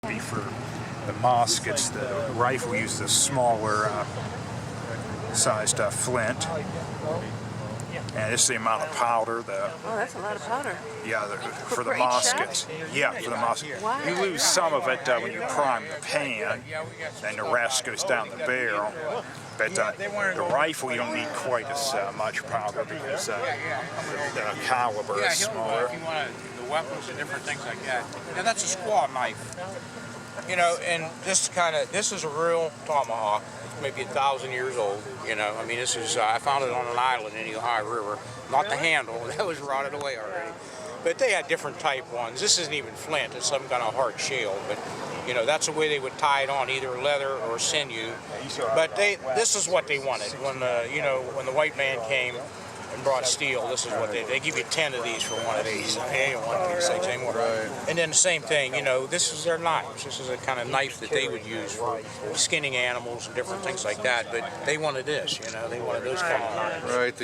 be for the muskets. The rifle uses a smaller sized flint. And it's the amount of powder. Oh, that's a lot of powder. Yeah, for the muskets. Yeah, for the muskets. Wow. You lose some of it when you prime the pan, and the rest goes down the barrel. But the rifle, you don't need quite as much powder because the caliber is smaller. If you want the weapons and different things like that. Now that's a squaw knife. You know, and this is a real tomahawk. It's maybe 1,000 years old. You know, I mean, this is I found it on an island in the Ohio River. Not the handle, that was rotted away already. But they had different type ones. This isn't even flint. It's some kind of hard shell. But you know, that's the way they would tie it on, either leather or sinew. But this is what they wanted when when the white man came and brought steel. This is what they give you 10 of these for one of these. They don't want these things anymore. Right. And then the same thing, you know, this is their knives. This is a kind of knife that they would use for skinning animals and different things like that. But they wanted this, you know, they wanted those kind of knives. Right.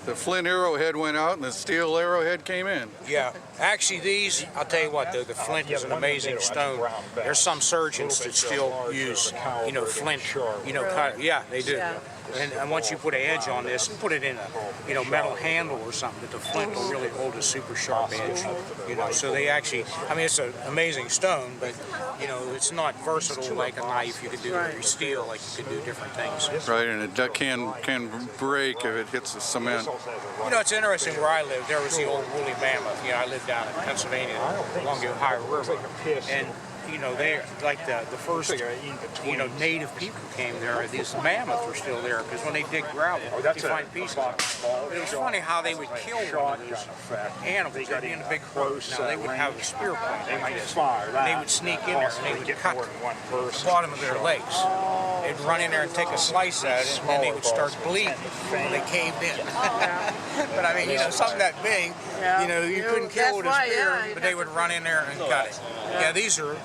The flint arrowhead went out and the steel arrowhead came in. Yeah. Actually, these, I'll tell you what, the flint is an amazing stone. There's some surgeons that still use, you know, flint, you know, cut. Yeah, they do. And once you put an edge on this, put it in a metal handle or something, that the flint will really hold a super sharp edge. You know, so they actually, I mean, it's an amazing stone, but you know, it's not versatile like a knife. You could do it with steel, like you could do different things. Right, and it can break if it hits the cement. You know, it's interesting where I live. There was the old woolly mammoth. You know, I lived down in Pennsylvania along the Ohio River, and you know, they like the first, you know, native people came there. These mammoths were still there because when they dig gravel, you find pieces. But it was funny how they would kill one of those animals. They'd be in a big herd. Now they would have a spear point like this, and they would sneak in there and they would cut the bottom of their legs. They'd run in there and take a slice at it, and then they would start bleeding when they caved in. But I mean, you know, something that big, you know, you couldn't kill with a spear, but they would run in there and cut it. Yeah, these are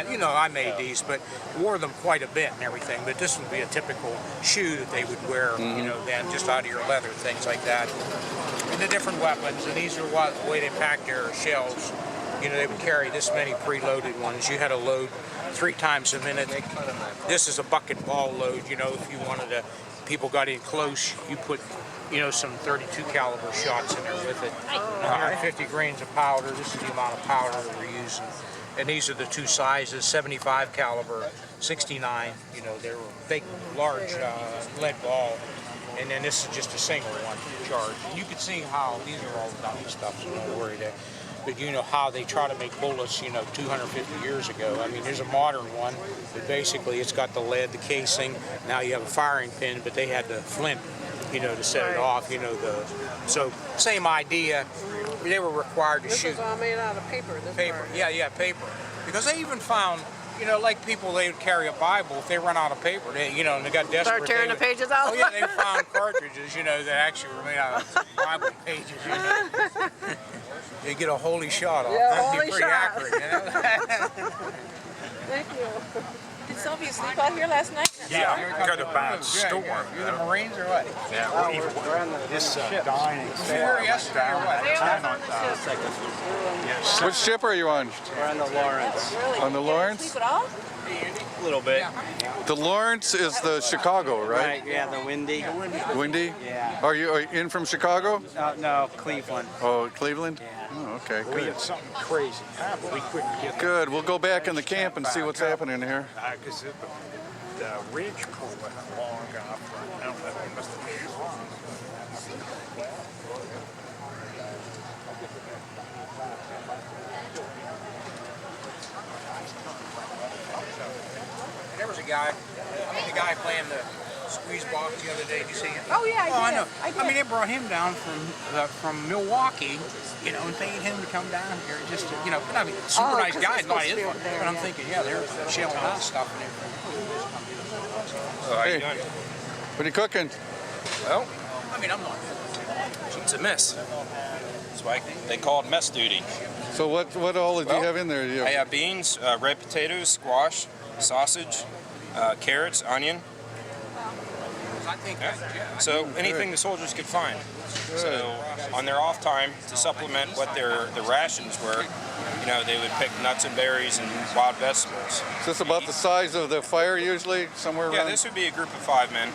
you know, I made these, but wore them quite a bit and everything. But this would be a typical shoe that they would wear, you know, then just out of your leather, things like that. And the different weapons, and these are the way they pack their shells. You know, they would carry this many preloaded ones. You had to load 3 times a minute. This is a bucket ball load. You know, if you wanted to, people got in close, you put, you know, some 32 caliber shots in there with it. 150 grains of powder. This is the amount of powder that we're using. And these are the 2 sizes, 75 caliber, 69. You know, they're big, large lead ball. And then this is just a single one charge. And you can see how these are all dummy stuff, so don't worry there. But you know how they try to make bullets, you know, 250 years ago. I mean, there's a modern one, but basically it's got the lead, the casing. Now you have a firing pin, but they had the flint, you know, to set it off, you know, so same idea. They were required to shoot. This is all made out of paper. Paper, yeah, paper. Because they even found, you know, like people, they would carry a Bible. If they run out of paper, they, you know, and they got desperate. Start tearing the pages out. Oh yeah, they found cartridges, you know, that actually were made out of Bible pages. You know, you get a holy shot off. Yeah, That'd be holy pretty shot. accurate, you know. Thank you. Did Sylvia sleep out here last night? Yeah, I got a bad storm. You're the Marines or what? Yeah, well, even this dining. Here yesterday or what? Yes. Which ship are you on? We're on the Lawrence. Really? On the You Lawrence? Sleep at all? A little bit. The Lawrence is the Chicago, right? Right, yeah, the Windy. Windy? Yeah. Are you in from Chicago? No, Cleveland. Oh, Cleveland? Yeah. Oh, okay, We good. had something crazy happen. We couldn't get Good. We'll go back in the camp and see what's happening here. because the ridge pull went long enough. I don't know, it must have been long. There was a guy, the guy playing the squeeze box the other day. Did you see him? Oh yeah, I know. I did. I mean, they brought him down from Milwaukee, you know, and paid him to come down here just to, you know, but I mean, super nice because guy, it's not supposed to his be fault. over there, But I'm yeah. thinking, yeah, they're shelling out stuff and everything. Hey, what are you cooking? Well, I mean, I'm not. it's a mess. That's why they call it mess duty. So what all did you have in there? You I have beans, red potatoes, squash, sausage, carrots, onion. So anything the soldiers could find. So on their off time, to supplement what their rations were, you know, they would pick nuts and berries and wild vegetables. Is this about the size of the fire usually? Somewhere around? Yeah, this would be a group of 5 men.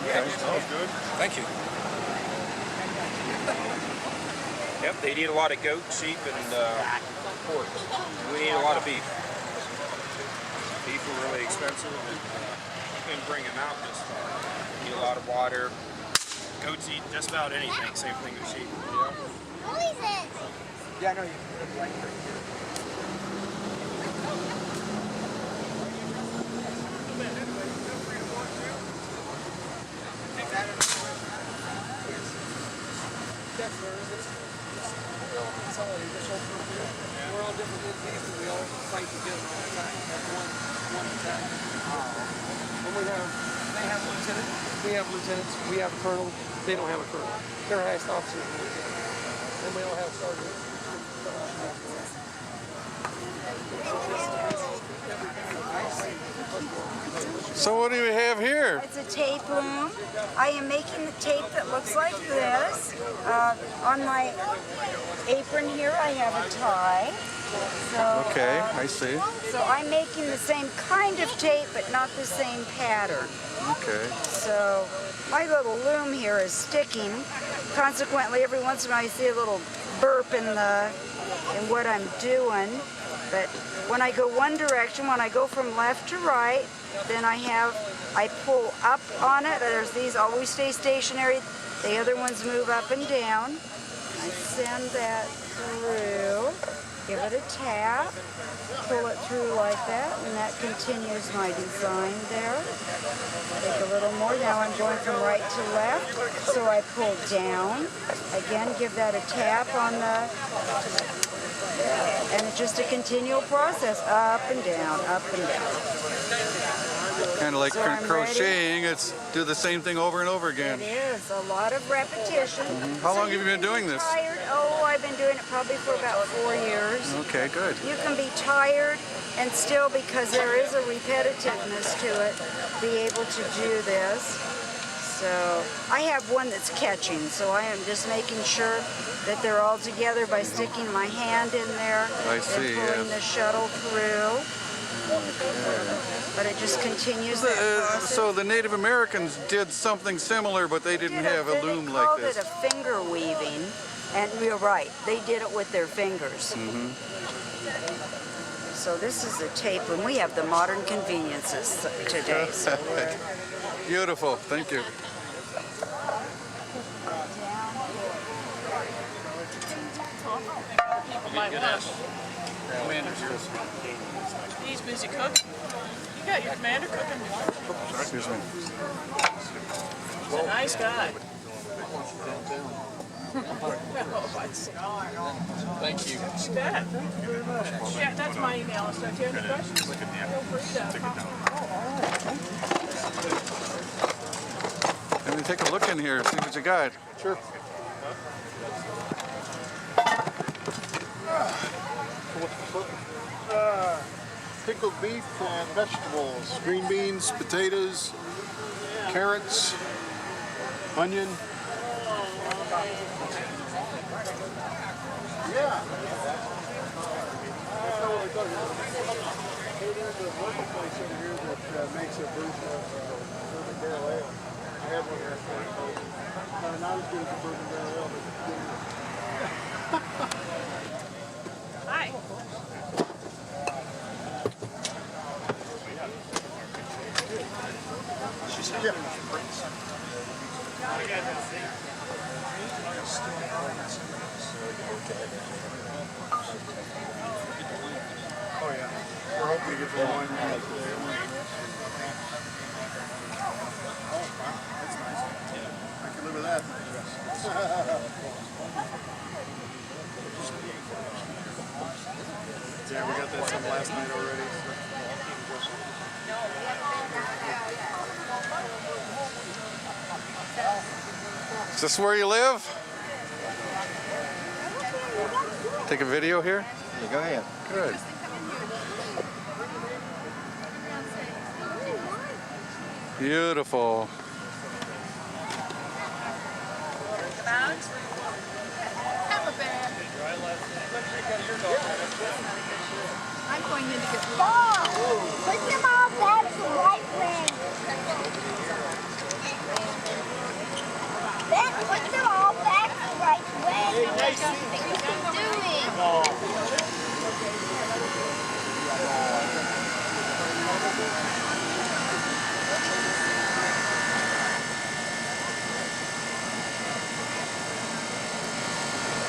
Okay, sounds good. Thank you. Yep, they eat a lot of goat, sheep, and pork. We eat a lot of beef. Beef are really expensive, and couldn't bring them out this far. Eat a lot of water. Goats eat just about anything, same thing with sheep. Who is it? Yeah, I know you. We're all different entities, but we all fight together all the time. That's one attack. And they have lieutenants, we have lieutenants, we have a colonel, they don't have a colonel. Their highest officer is a lieutenant. And we all have sergeants. So what do we have here? It's a tape loom. I am making the tape that looks like this. On my apron here, I have a tie. So, Okay, I see. So I'm making the same kind of tape, but not the same pattern. Okay. So my little loom here is sticking. Consequently, every once in a while I see a little burp in what I'm doing. But when I go one direction, when I go from left to right, then I pull up on it. There's these always stay stationary. The other ones move up and down. I send that through. Give it a tap, pull it through like that, and that continues my design there. Take a little more. Now I'm going from right to left, so I pull down. Again, give that a tap on the, and it's just a continual process, up and down, up and down. Kind of like So I'm crocheting, it's do the same thing over and over again. It is a lot of repetition. How long have you been doing this? Tired? Oh, I've been doing it probably for about 4 years. Okay, good. You can be tired and still, because there is a repetitiveness to it, be able to do this. So I have one that's catching, so I am just making sure that they're all together by sticking my hand in there I see, and pulling the shuttle through. But it just continues that process. So the Native Americans did something similar, but they didn't have a loom like this. They called it a finger weaving, and you're right, they did it with their fingers. So this is a tape, and we have the modern conveniences today. So Beautiful, thank you. He's busy cooking. You got your commander cooking. Excuse me. He's a nice guy. Thank you. You bet. Yeah, that's my email. So if you have any questions, feel free to pop. Let me take a look in here, see what you got. Sure. Pickled beef and vegetables, green beans, potatoes, carrots, onion. Yeah. There's a local place over here that makes a version of bourbon barrel ale. I had one yesterday. Not as good as the bourbon barrel ale, but Hi. oh yeah, we're hoping to get the wine today. Oh, wow, that's nice. I can live with that. Yeah, we got that some last night already. Is this where you live? Take a video here? Yeah, go ahead. Good. Beautiful. Have a bear. I'm going in to get Stop! Put them all back the right way. Then put them all back the right way. What are you doing?